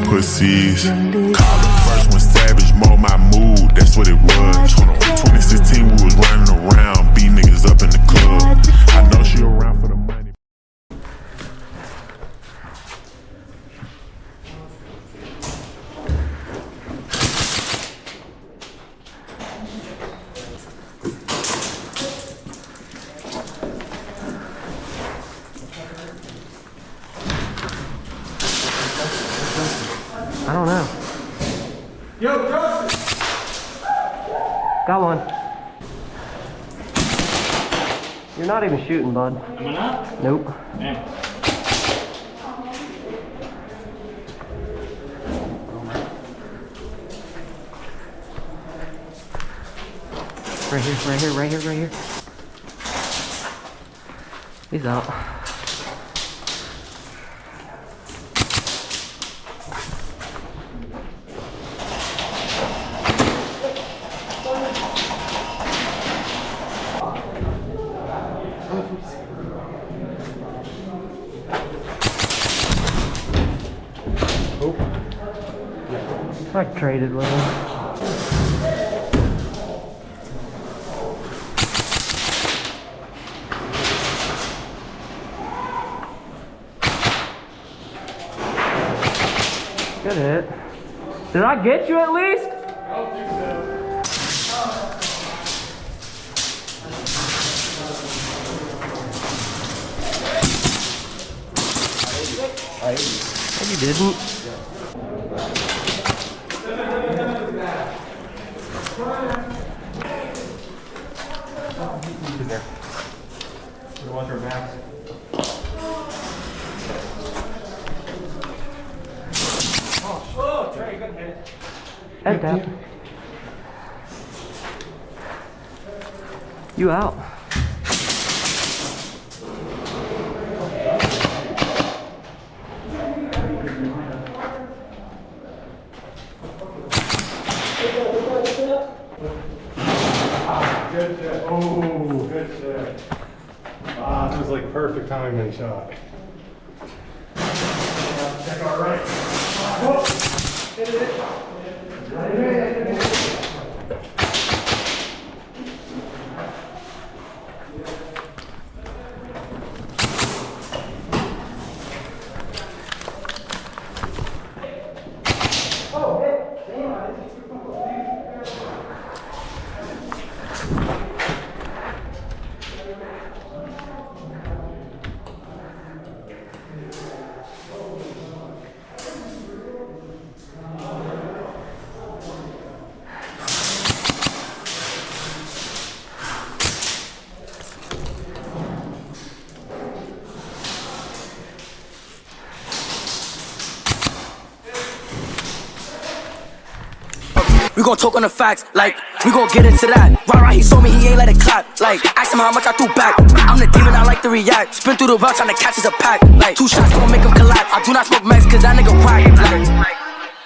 Pussies. Call the first one savage, mold my mood, that's what it was. 2016 we was running around, beat niggas up in the club. I know she around for the money. I don't know. Yo, Justin! Got one. You're not even shooting, bud. Am I not? Nope. Man. Right here, right here, right here, right here. He's out. I traded with him. Good hit. Did I get you at least? I don't think so. No, you didn't. There. We watch our backs. Oh, Trey, good hit. Head tap. You out. Good shit. Oh, good shit. Ah, that was like perfect timing when he shot. Check our right. Whoa! Hit it. Oh, hey, damn. We gon' talk on the facts, like, we gon' get into that. Right, he told me he ain't let it clap. Like, ask him how much I threw back. I'm the demon, I like to react. Spin through the route, tryna catch us a pack. Like, 2 shots gon' make him collapse. I do not smoke meds, cause that nigga whack. Like,